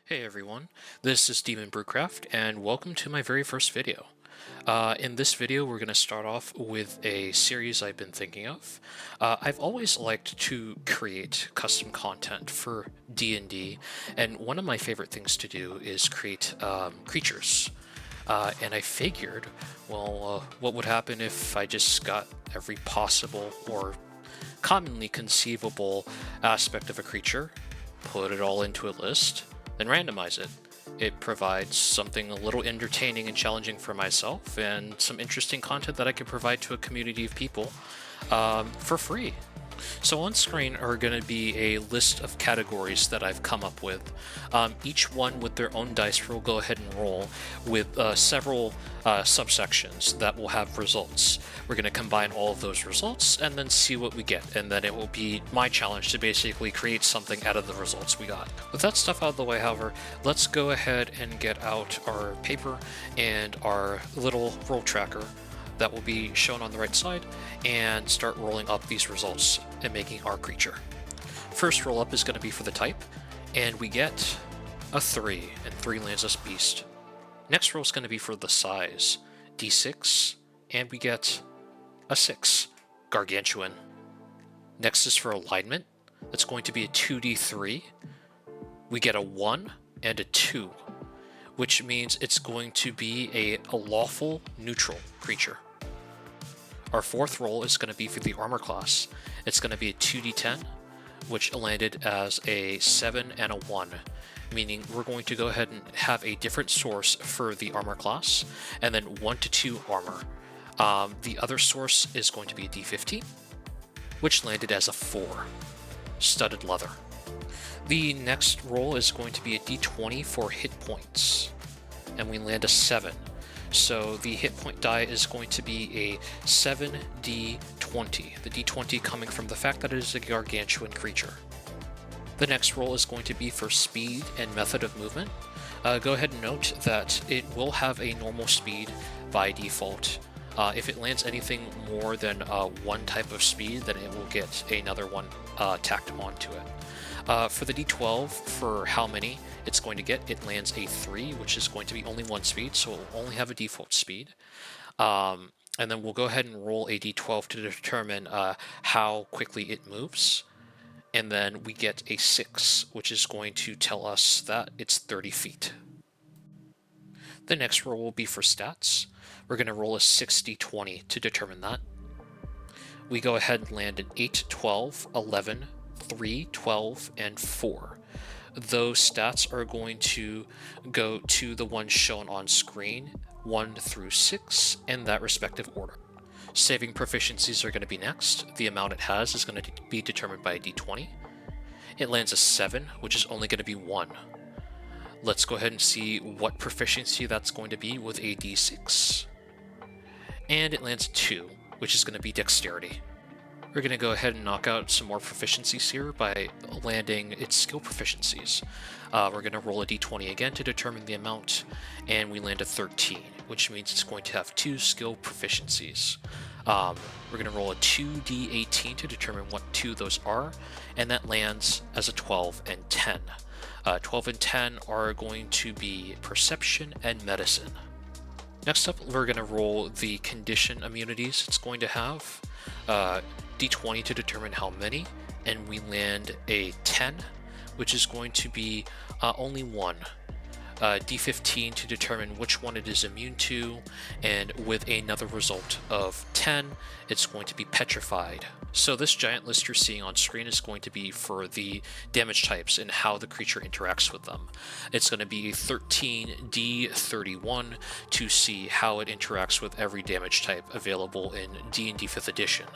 Hey everyone, this is BrewCraft and welcome to my very first video. In this video we're going to start off with a series I've been thinking of. I've always liked to create custom content for D&D, and one of my favorite things to do is create creatures. And I figured, well, what would happen if I just got every possible or commonly conceivable aspect of a creature, put it all into a list, then randomize it. It provides something a little entertaining and challenging for myself, and some interesting content that I can provide to a community of people for free. So on screen are going to be a list of categories that I've come up with. Each one with their own dice roll. Go ahead and roll with several subsections that will have results. We're going to combine all of those results and then see what we get, and then it will be my challenge to basically create something out of the results we got. With that stuff out of the way, however, let's go ahead and get out our paper and our little roll tracker that will be shown on the right side and start rolling up these results and making our creature. First roll up is going to be for the type, and we get a 3, and 3 lands us beast. Next roll is going to be for the size, d6, and we get a 6, gargantuan. Next is for alignment. That's going to be a 2d3. We get a 1 and a 2, which means it's going to be a lawful neutral creature. Our fourth roll is going to be for the armor class. It's going to be a 2d10, which landed as a 7 and a 1, meaning we're going to go ahead and have a different source for the armor class, and then 1 to 2 armor. The other source is going to be a d15, which landed as a 4, studded leather. The next roll is going to be a d20 for hit points, and we land a 7. So the hit point die is going to be a 7d20, the d20 coming from the fact that it is a gargantuan creature. The next roll is going to be for speed and method of movement. Go ahead and note that it will have a normal speed by default. If it lands anything more than one type of speed, then it will get another one tacked onto it. For the d12, for how many it's going to get, it lands a 3, which is going to be only 1 speed, so it will only have a default speed. And then we'll go ahead and roll a d12 to determine how quickly it moves. And then we get a 6, which is going to tell us that it's 30 feet. The next roll will be for stats. We're going to roll a 6d20 to determine that. We go ahead and land an 8, 12, 11, 3, 12, and 4. Those stats are going to go to the ones shown on screen, 1 through 6, in that respective order. Saving proficiencies are going to be next. The amount it has is going to be determined by a d20. It lands a 7, which is only going to be 1. Let's go ahead and see what proficiency that's going to be with a d6. And it lands a 2, which is going to be dexterity. We're going to go ahead and knock out some more proficiencies here by landing its skill proficiencies. We're going to roll a d20 again to determine the amount, and we land a 13, which means it's going to have 2 skill proficiencies. We're going to roll a 2d18 to determine what 2 those are, and that lands as a 12 and 10. 12 and 10 are going to be perception and medicine. Next up, we're going to roll the condition immunities it's going to have. D20 to determine how many, and we land a 10, which is going to be only 1. D15 to determine which one it is immune to, and with another result of 10, it's going to be petrified. So this giant list you're seeing on screen is going to be for the damage types and how the creature interacts with them. It's going to be 13D31 to see how it interacts with every damage type available in D&D 5th edition.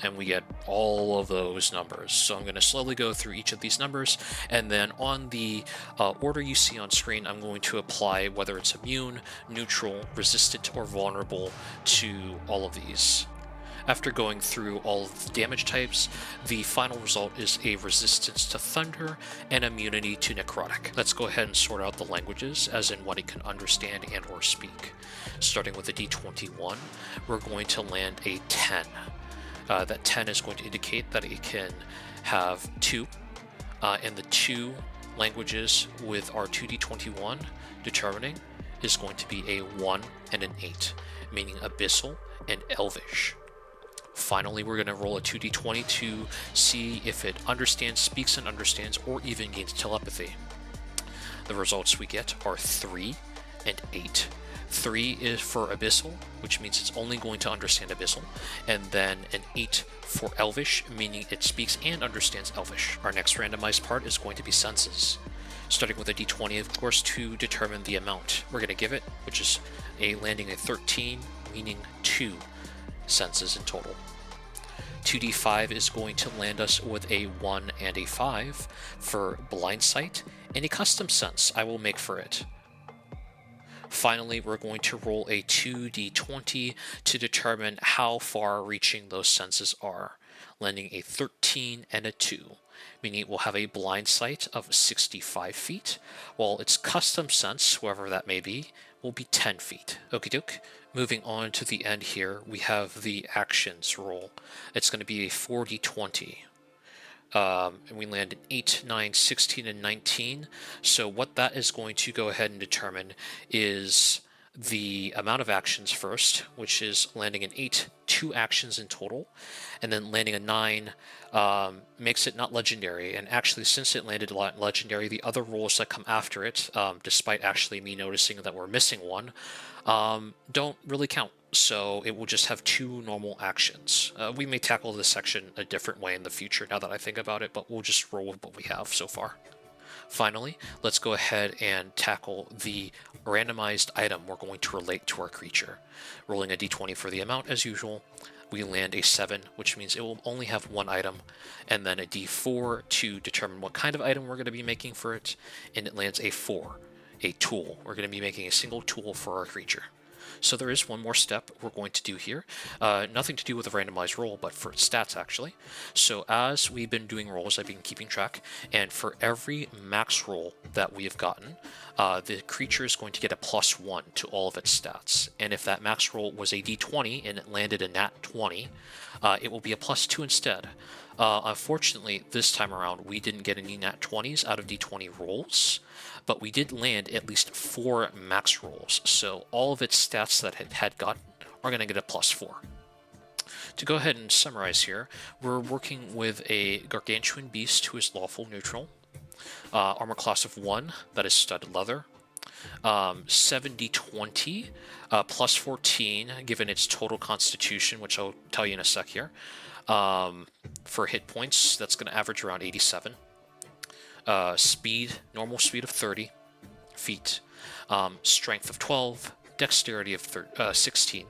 And we get all of those numbers. So I'm going to slowly go through each of these numbers, and then on the order you see on screen, I'm going to apply whether it's immune, neutral, resistant, or vulnerable to all of these. After going through all of the damage types, the final result is a resistance to thunder and immunity to necrotic. Let's go ahead and sort out the languages, as in what it can understand and or speak. Starting with a d21, we're going to land a 10. That 10 is going to indicate that it can have 2, and the 2 languages with our 2d21 determining is going to be a 1 and an 8, meaning Abyssal and Elvish. Finally, we're going to roll a 2d20 to see if it understands, speaks and understands, or even gains telepathy. The results we get are 3 and 8. 3 is for Abyssal, which means it's only going to understand Abyssal, and then an 8 for Elvish, meaning it speaks and understands Elvish. Our next randomized part is going to be senses, starting with a d20, of course, to determine the amount we're going to give it, which is landing a 13, meaning 2 senses in total. 2d5 is going to land us with a 1 and a 5 for blind sight, and a custom sense I will make for it. Finally, we're going to roll a 2d20 to determine how far reaching those senses are, landing a 13 and a 2, meaning it will have a blind sight of 65 feet, while its custom sense, whoever that may be, will be 10 feet. Okie doke. Moving on to the end here, we have the actions roll. It's going to be a 4d20. And we land an 8, 9, 16, and 19. So what that is going to go ahead and determine is the amount of actions first, which is landing an 8, 2 actions in total, and then landing a 9 makes it not legendary. And actually, since it landed legendary, the other rolls that come after it, despite actually me noticing that we're missing one, don't really count. So it will just have 2 normal actions. We may tackle this section a different way in the future now that I think about it, but we'll just roll with what we have so far. Finally, let's go ahead and tackle the randomized item we're going to relate to our creature. Rolling a d20 for the amount as usual, we land a 7, which means it will only have 1 item, and then a d4 to determine what kind of item we're going to be making for it, and it lands a 4, a tool. We're going to be making a single tool for our creature. So there is one more step we're going to do here. Nothing to do with a randomized roll, but for stats, actually. So as we've been doing rolls, I've been keeping track, and for every max roll that we have gotten, the creature is going to get a +1 to all of its stats. And if that max roll was a d20 and it landed a nat 20, it will be a +2 instead. Unfortunately, this time around, we didn't get any nat 20s out of d20 rolls, but we did land at least 4 max rolls, so all of its stats that it had gotten are going to get a +4. To go ahead and summarize here, we're working with a gargantuan beast who is lawful neutral, armor class of 1, that is studded leather, 70-20, +14, given its total constitution, which I'll tell you in a sec here. For hit points, that's going to average around 87. Speed, normal speed of 30 feet, strength of 12, dexterity of 16,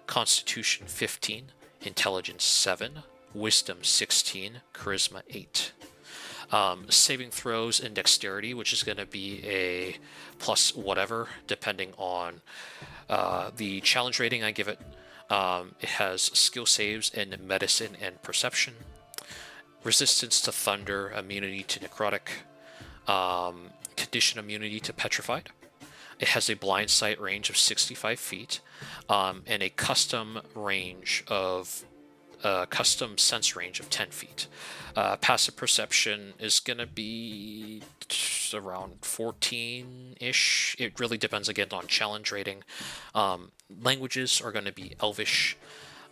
constitution 15, intelligence 7, wisdom 16, charisma 8. Saving throws and dexterity, which is going to be a plus whatever, depending on the challenge rating I give it. It has skill saves in medicine and perception, resistance to thunder, immunity to necrotic, condition immunity to petrified. It has a blind sight range of 65 feet, and a custom sense range of 10 feet. Passive perception is going to be around 14-ish. It really depends again on challenge rating. Languages are going to be Elvish,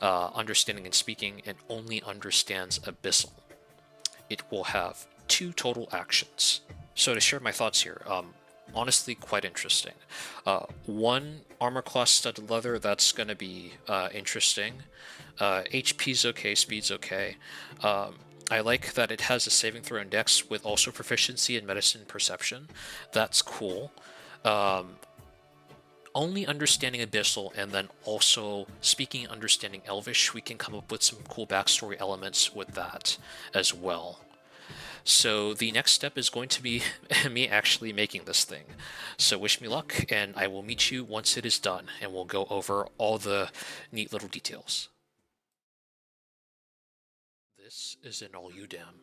understanding and speaking, and only understands Abyssal. It will have 2 total actions. So to share my thoughts here, honestly quite interesting. 1 armor class studded leather, that's going to be interesting. HP's okay, speed's okay. I like that it has a saving throw and dex with also proficiency in medicine and perception. That's cool. Only understanding Abyssal and then also speaking and understanding Elvish, we can come up with some cool backstory elements with that as well. So the next step is going to be me actually making this thing. So wish me luck, and I will meet you once it is done, and we'll go over all the neat little details. This is an Oludam,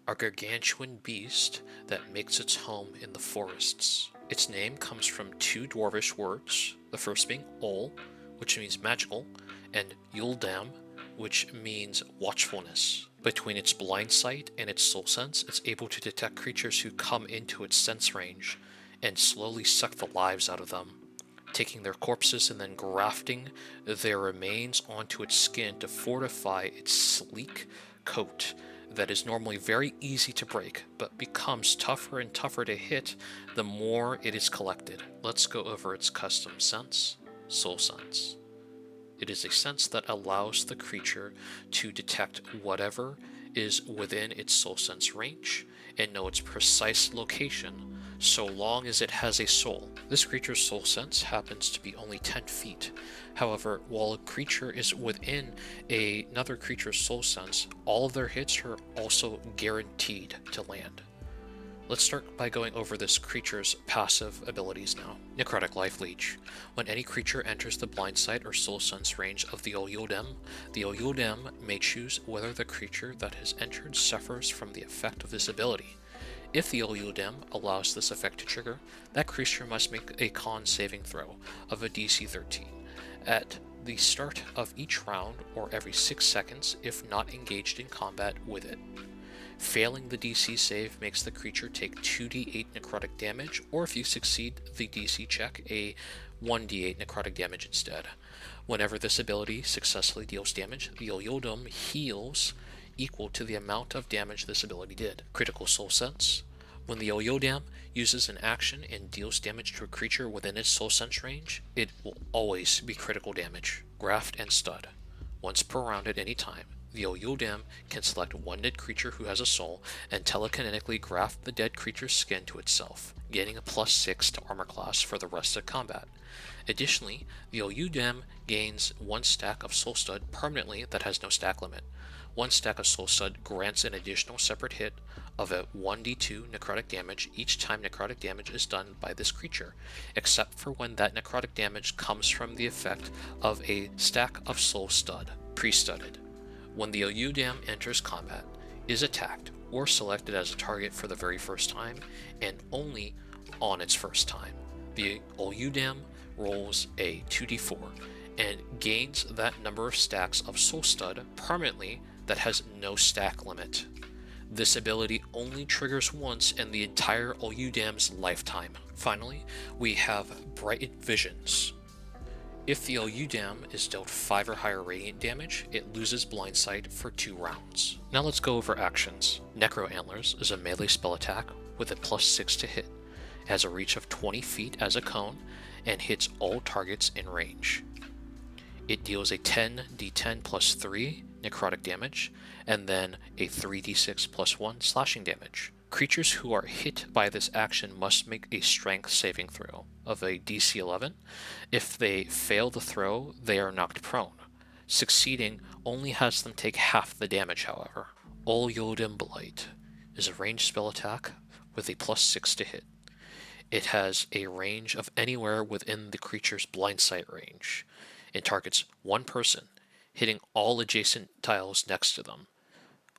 a gargantuan beast that makes its home in the forests. Its name comes from 2 dwarvish words, the first being Ol, which means magical, and Yuldam, which means watchfulness. Between its blind sight and its soul sense, it's able to detect creatures who come into its sense range and slowly suck the lives out of them, taking their corpses and then grafting their remains onto its skin to fortify its sleek coat that is normally very easy to break, but becomes tougher and tougher to hit the more it is collected. Let's go over its custom sense, Soul Sense. It is a sense that allows the creature to detect whatever is within its soul sense range and know its precise location, so long as it has a soul. This creature's soul sense happens to be only 10 feet. However, while a creature is within another creature's soul sense, all of their hits are also guaranteed to land. Let's start by going over this creature's passive abilities now. Necrotic Life Leech. When any creature enters the blind sight or soul sense range of the Oyodem may choose whether the creature that has entered suffers from the effect of this ability. If the Oyodem allows this effect to trigger, that creature must make a con saving throw of a DC 13 at the start of each round or every 6 seconds if not engaged in combat with it. Failing the DC save makes the creature take 2d8 necrotic damage, or if you succeed the DC check, a 1d8 necrotic damage instead. Whenever this ability successfully deals damage, the Oyodem heals equal to the amount of damage this ability did. Critical Soul Sense. When the Oyodem uses an action and deals damage to a creature within its soul sense range, it will always be critical damage. Graft and Stud. Once per round at any time, the Oyodem can select one dead creature who has a soul and telekinetically graft the dead creature's skin to itself, gaining a +6 to armor class for the rest of combat. Additionally, the Oyodem gains 1 stack of Soul Stud permanently that has no stack limit. 1 stack of Soul Stud grants an additional separate hit of a 1d2 necrotic damage each time necrotic damage is done by this creature, except for when that necrotic damage comes from the effect of a stack of Soul Stud, pre-studded. When the Oyodem enters combat, is attacked, or selected as a target for the very first time, and only on its first time, the Oyodem rolls a 2d4 and gains that number of stacks of Soul Stud permanently that has no stack limit. This ability only triggers once in the entire Oyodem's lifetime. Finally, we have Brightened Visions. If the Oyodem is dealt 5 or higher radiant damage, it loses blind sight for 2 rounds. Now let's go over actions. Necro Antlers is a melee spell attack with a +6 to hit. It has a reach of 20 feet as a cone and hits all targets in range. It deals a 10d10 + 3 necrotic damage and then a 3d6 + 1 slashing damage. Creatures who are hit by this action must make a strength saving throw of a DC 11. If they fail the throw, they are knocked prone. Succeeding only has them take half the damage, however. Oyodem Blight is a ranged spell attack with a +6 to hit. It has a range of anywhere within the creature's blind sight range. It targets one person, hitting all adjacent tiles next to them,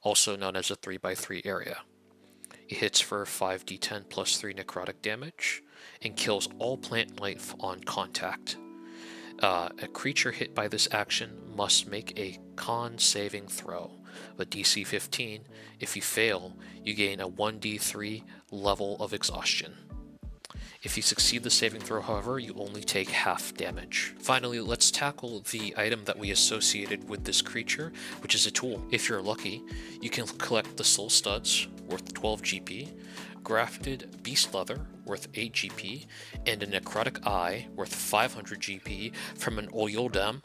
also known as a 3x3 area. It hits for 5d10 + 3 necrotic damage and kills all plant life on contact. A creature hit by this action must make a con saving throw, a DC 15. If you fail, you gain a 1d3 level of exhaustion. If you succeed the saving throw, however, you only take half damage. Finally, let's tackle the item that we associated with this creature, which is a tool. If you're lucky, you can collect the Soul Studs, worth 12 GP, Grafted Beast Leather, worth 8 GP, and a Necrotic Eye, worth 500 GP, from an Oyodem,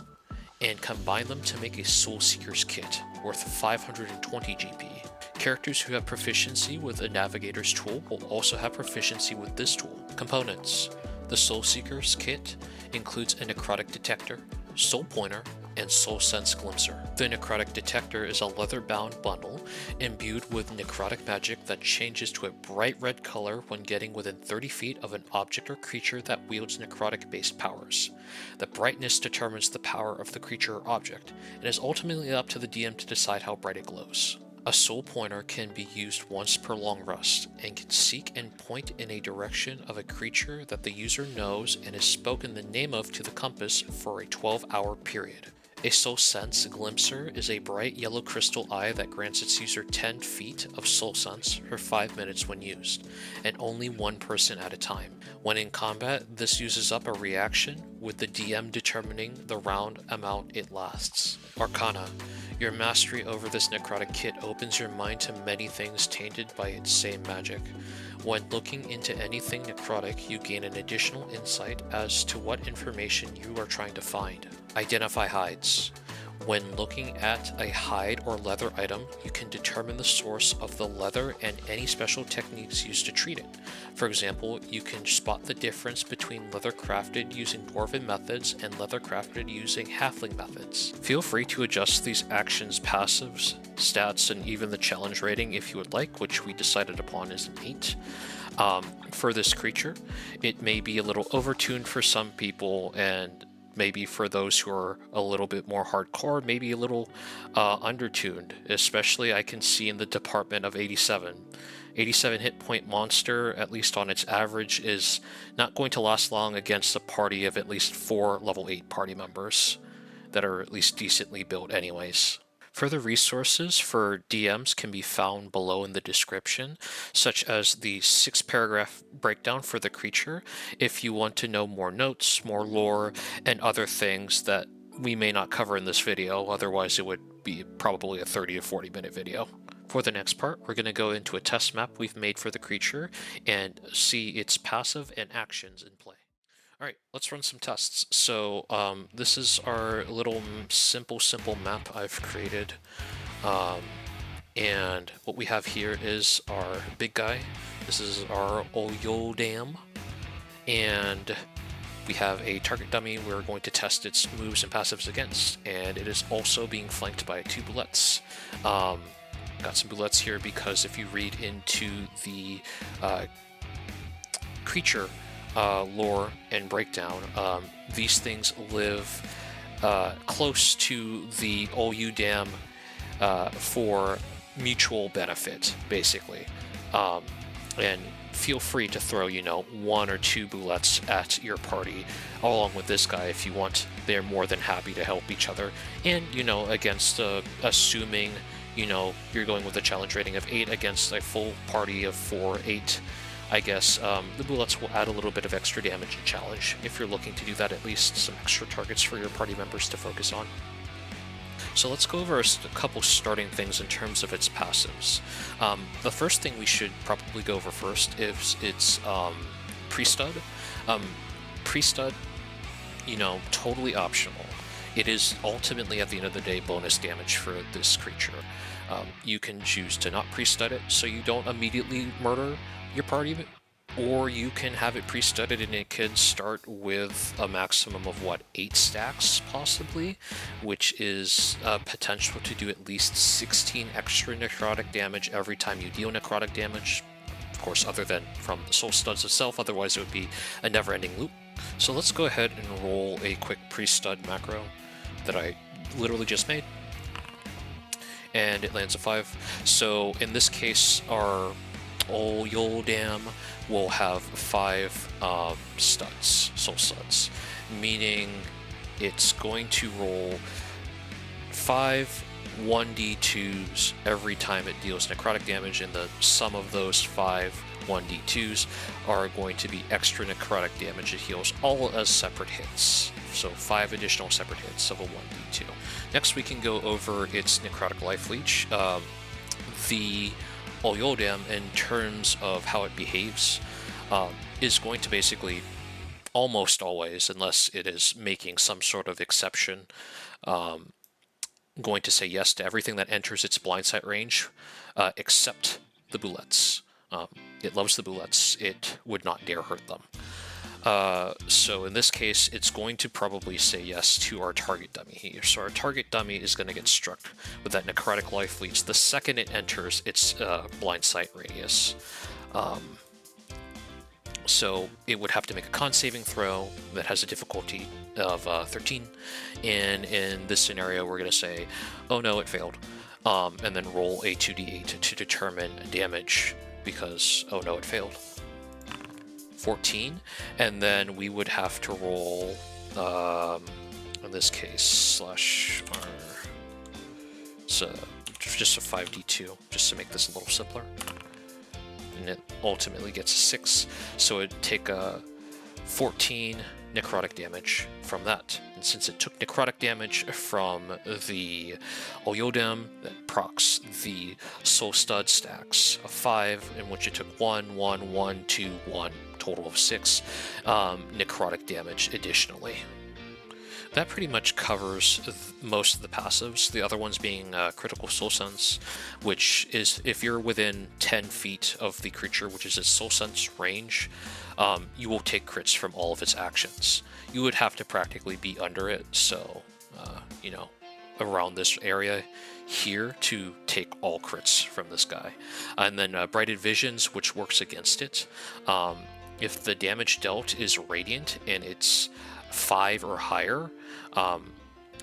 and combine them to make a Soul Seeker's Kit, worth 520 GP. Characters who have proficiency with a Navigator's tool will also have proficiency with this tool. Components. The Soul Seeker's Kit includes a Necrotic Detector, Soul Pointer, and Soul Sense Glimpser. The Necrotic Detector is a leather-bound bundle imbued with necrotic magic that changes to a bright red color when getting within 30 feet of an object or creature that wields necrotic-based powers. The brightness determines the power of the creature or object, and is ultimately up to the DM to decide how bright it glows. A Soul Pointer can be used once per long rest, and can seek and point in a direction of a creature that the user knows and is spoken the name of to the compass for a 12-hour period. A Soul Sense Glimpser is a bright yellow crystal eye that grants its user 10 feet of Soul Sense for 5 minutes when used, and only one person at a time. When in combat, this uses up a reaction, with the DM determining the round amount it lasts. Arcana. Your mastery over this necrotic kit opens your mind to many things tainted by its same magic. When looking into anything necrotic, you gain an additional insight as to what information you are trying to find. Identify hides. When looking at a hide or leather item, you can determine the source of the leather and any special techniques used to treat it. For example, you can spot the difference between leather crafted using dwarven methods and leather crafted using halfling methods. Feel free to adjust these actions, passives, stats, and even the challenge rating if you would like, which we decided upon is an 8. For this creature, it may be a little overtuned for some people, and maybe for those who are a little bit more hardcore, maybe a little undertuned. Especially I can see in the department of 87. 87 hit point monster, at least on its average, is not going to last long against a party of at least 4 level 8 party members that are at least decently built anyways. Further resources for DMs can be found below in the description, such as the 6-paragraph breakdown for the creature if you want to know more notes, more lore, and other things that we may not cover in this video, otherwise it would be probably a 30 to 40 minute video. For the next part, we're going to go into a test map we've made for the creature and see its passive and actions in play. Alright, let's run some tests. So this is our little simple map I've created. And what we have here is our big guy. This is our Oyo Dam. And we have a target dummy we're going to test its moves and passives against. And it is also being flanked by 2 bullets. Got some bullets here because if you read into the creature lore and breakdown, these things live close to the OU Dam for mutual benefit, basically. And feel free to throw, 1 or 2 bullets at your party along with this guy if you want. They're more than happy to help each other. And, against assuming, you're going with a challenge rating of 8 against a full party of 4, 8. I guess the bullets will add a little bit of extra damage and challenge if you're looking to do that, at least some extra targets for your party members to focus on. So let's go over a couple starting things in terms of its passives. The first thing we should probably go over first is its pre-stud. Pre-stud, totally optional. It is ultimately, at the end of the day, bonus damage for this creature. You can choose to not pre-stud it, so you don't immediately murder your party, or you can have it pre-studded and it could start with a maximum of 8 stacks possibly, which is potential to do at least 16 extra necrotic damage every time you deal necrotic damage, of course other than from the soul studs itself, otherwise it would be a never-ending loop. So let's go ahead and roll a quick pre-stud macro that I literally just made, and it lands a 5. So in this case our Oyo Dam will have 5 studs, soul studs, meaning it's going to roll 5 1d2s every time it deals necrotic damage, and the sum of those 5 1d2s are going to be extra necrotic damage it heals, all as separate hits. So 5 additional separate hits of a 1d2. Next we can go over its necrotic life leech. The Oyo Dam, in terms of how it behaves, is going to basically almost always, unless it is making some sort of exception, going to say yes to everything that enters its blind sight range, except the bullets. It loves the bullets. It would not dare hurt them. So in this case, it's going to probably say yes to our target dummy here. So our target dummy is going to get struck with that necrotic life leech the second it enters its blind sight radius. So it would have to make a con saving throw that has a difficulty of 13. And in this scenario, we're going to say, oh no, it failed. And then roll a 2d8 to determine damage because, oh no, it failed. 14, and then we would have to roll in this case, slash R. It's just a 5d2, just to make this a little simpler. And it ultimately gets a 6, so it'd take a 14 necrotic damage from that. And since it took necrotic damage from the Oyodem, that procs the Soul Stud stacks of 5, in which it took 1, 1, 1, 2, 1, total of 6 necrotic damage additionally. That pretty much covers most of the passives, the other ones being Critical Soul Sense, which is if you're within 10 feet of the creature, which is its Soul Sense range, you will take crits from all of its actions. You would have to practically be under it, so, you know, around this area here to take all crits from this guy. And then Brighted Visions, which works against it. If the damage dealt is Radiant and it's 5 or higher,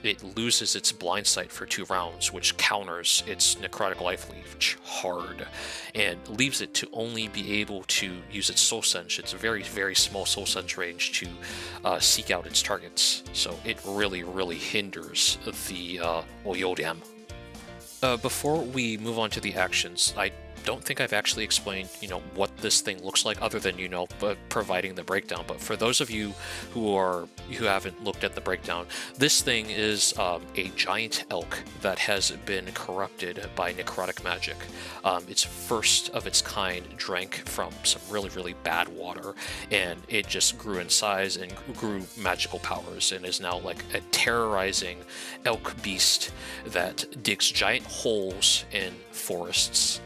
it loses its blind sight for 2 rounds, which counters its necrotic life leech hard, and leaves it to only be able to use its soul sense, its very, very small soul sense range, to seek out its targets. So it really, really hinders the Oyodem. Before we move on to the actions, I don't think I've actually explained, you know, what this thing looks like, other than, you know, providing the breakdown. But for those of you who haven't looked at the breakdown, this thing is a giant elk that has been corrupted by necrotic magic. It's first of its kind, drank from some really, really bad water, and it just grew in size and grew magical powers, and is now like a terrorizing elk beast that digs giant holes in forests.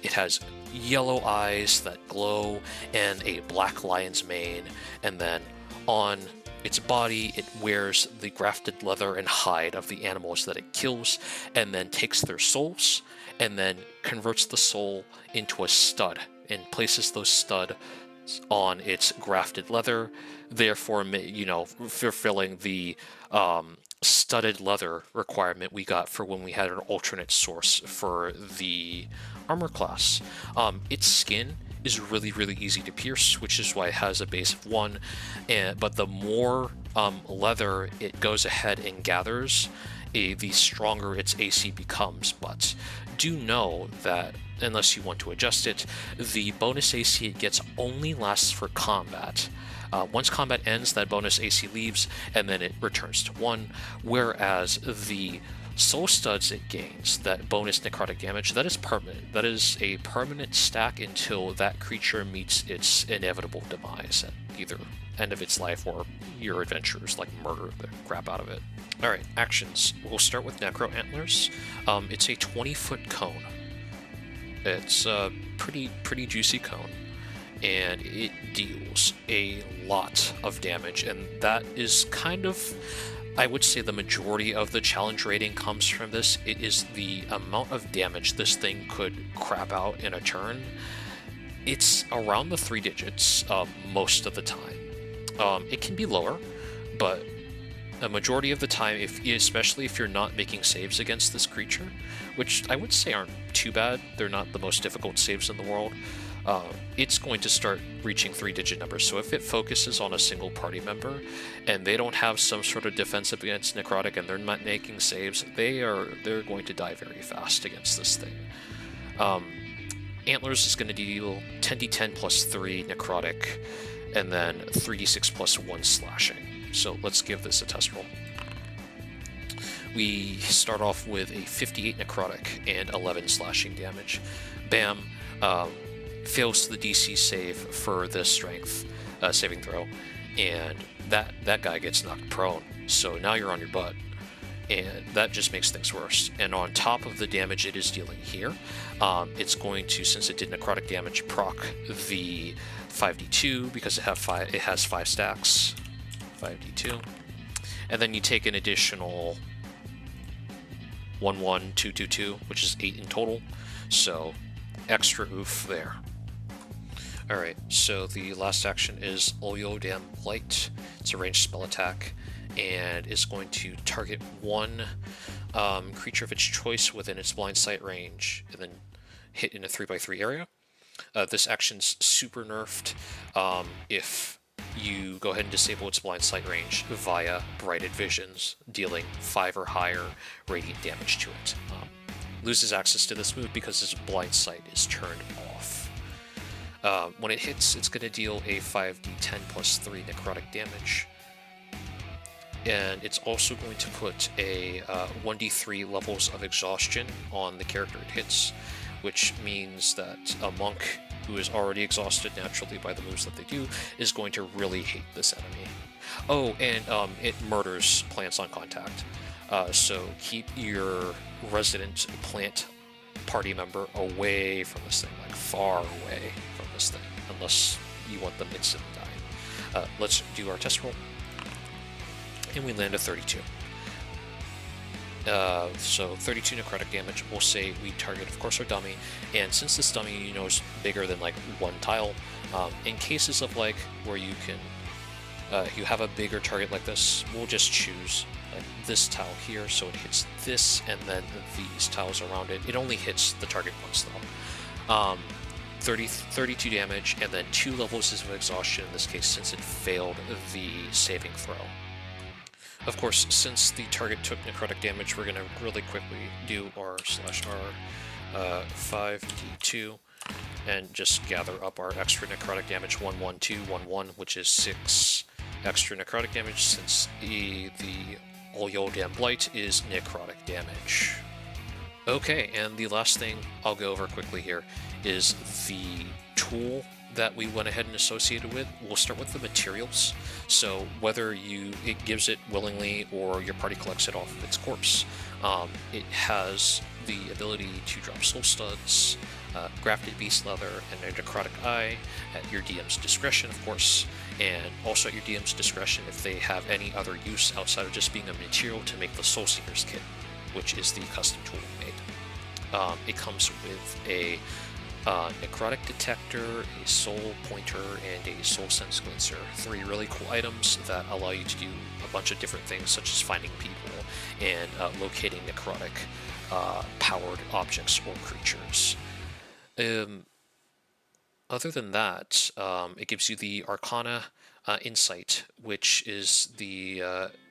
It has yellow eyes that glow and a black lion's mane, and then on its body it wears the grafted leather and hide of the animals that it kills, and then takes their souls and then converts the soul into a stud and places those studs on its grafted leather, therefore, you know, fulfilling the studded leather requirement we got for when we had an alternate source for the armor class. Its skin is really, really easy to pierce, which is why it has a base of 1, but the more leather it goes ahead and gathers, the stronger its AC becomes. But do know that unless you want to adjust it, the bonus AC it gets only lasts for combat. Once combat ends, that bonus AC leaves, and then it returns to 1, whereas the soul studs it gains, that bonus necrotic damage, that is permanent. That is a permanent stack until that creature meets its inevitable demise at either end of its life or your adventures like murder the crap out of it. Alright, actions. We'll start with Necro Antlers. It's a 20-foot cone. It's a pretty juicy cone, and it deals a lot of damage, and that is kind of, I would say, the majority of the challenge rating comes from this. It is the amount of damage this thing could crap out in a turn. It's around the 3 digits most of the time. It can be lower, but a majority of the time, especially if you're not making saves against this creature, which I would say aren't too bad, they're not the most difficult saves in the world, it's going to start reaching 3-digit numbers. So if it focuses on a single party member and they don't have some sort of defensive against necrotic and they're not making saves, they're going to die very fast against this thing. Antlers is going to deal 10d10 plus 3 necrotic, and then 3d6 plus 1 slashing. So let's give this a test roll. We start off with a 58 necrotic and 11 slashing damage. Bam. Fails the DC save for the strength saving throw, and that guy gets knocked prone. So now you're on your butt, and that just makes things worse. And on top of the damage it is dealing here, it's going to, since it did necrotic damage, proc the 5d2 because it has 5 stacks. 5d2, and then you take an additional 1, 1, 2, 2, 2, which is 8 in total. So extra oof there. Alright, so the last action is Oyodem Light. It's a ranged spell attack, and is going to target one creature of its choice within its blind sight range, and then hit in a 3x3 area. This action's super nerfed if you go ahead and disable its blind sight range via Brighted Visions, dealing 5 or higher radiant damage to it. Loses access to this move because its blind sight is turned off. When it hits, it's going to deal a 5d10 plus 3 necrotic damage. And it's also going to put a 1d3 levels of exhaustion on the character it hits, which means that a monk who is already exhausted naturally by the moves that they do is going to really hate this enemy. Oh, and it murders plants on contact. So keep your resident plant party member away from this thing, like far away from this thing, unless you want them instantly dying. Let's do our test roll. And we land a 32. So 32 necrotic damage. We'll say we target, of course, our dummy. And since this dummy, you know, is bigger than like one tile, in cases of like where you can, you have a bigger target like this, we'll just choose like this tile here, so it hits this, and then these tiles around it. It only hits the target once though. 32 damage, and then 2 levels of exhaustion in this case, since it failed the saving throw. Of course, since the target took necrotic damage, we're going to really quickly do r/r 5d2 and just gather up our extra necrotic damage, 1, 1, 2, 1, 1, which is 6 extra necrotic damage, since the Olyodam Blight is necrotic damage. Okay, and the last thing I'll go over quickly here is the tool that we went ahead and associated with. We'll start with the materials. So whether it gives it willingly or your party collects it off of its corpse, it has the ability to drop soul studs, grafted beast leather, and a necrotic eye at your DM's discretion, of course, and also at your DM's discretion if they have any other use outside of just being a material to make the Soul Seeker's kit, which is the custom tool we made. It comes with a necrotic detector, a soul pointer, and a soul sense glincer. 3 really cool items that allow you to do a bunch of different things, such as finding people and locating necrotic powered objects or creatures. Other than that, it gives you the Arcana Insight, which is the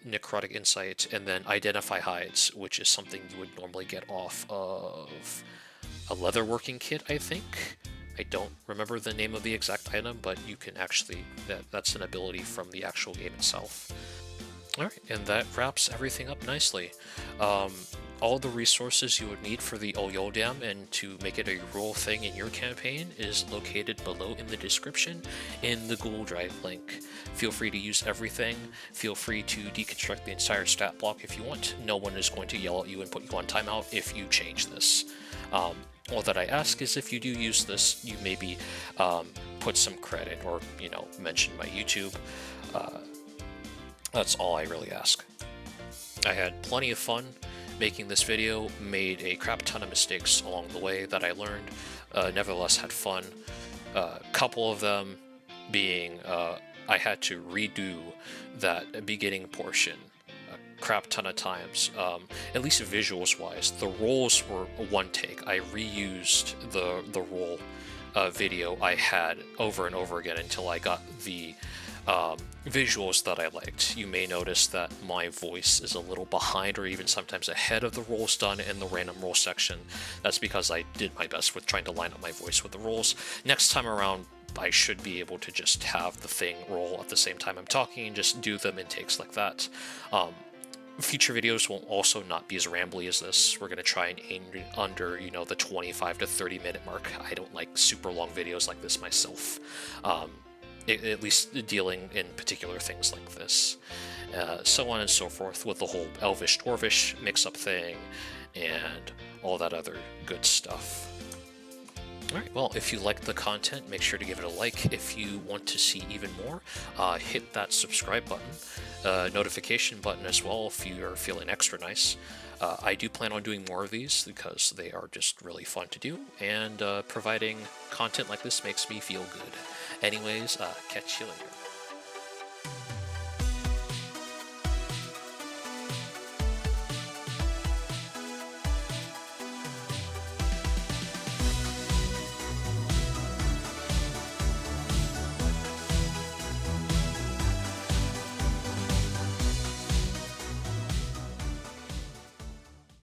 necrotic insight, and then Identify Hides, which is something you would normally get off of a leatherworking kit, I think. I don't remember the name of the exact item, but you can actually, that's an ability from the actual game itself. Alright, and that wraps everything up nicely. All the resources you would need for the Olyodam and to make it a real thing in your campaign is located below in the description in the Google Drive link. Feel free to use everything. Feel free to deconstruct the entire stat block if you want. No one is going to yell at you and put you on timeout if you change this. All that I ask is if you do use this, you maybe put some credit or, you know, mention my YouTube. That's all I really ask. I had plenty of fun making this video, made a crap ton of mistakes along the way that I learned, nevertheless had fun. A couple of them being I had to redo that beginning portion a crap ton of times, at least visuals wise. The rolls were one take. I reused the roll video I had over and over again until I got the visuals that I liked. You may notice that my voice is a little behind or even sometimes ahead of the rolls done in the random roll section. That's because I did my best with trying to line up my voice with the rolls. Next time around, I should be able to just have the thing roll at the same time I'm talking and just do them in takes like that. Future videos will also not be as rambly as this. We're going to try and aim under, you know, the 25 to 30 minute mark. I don't like super long videos like this myself. At least dealing in particular things like this. So on and so forth with the whole Elvish-Dwarvish mix-up thing and all that other good stuff. Alright, well, if you liked the content, make sure to give it a like. If you want to see even more, hit that subscribe button, notification button as well if you are feeling extra nice. I do plan on doing more of these because they are just really fun to do, and providing content like this makes me feel good. Anyways, catch you later.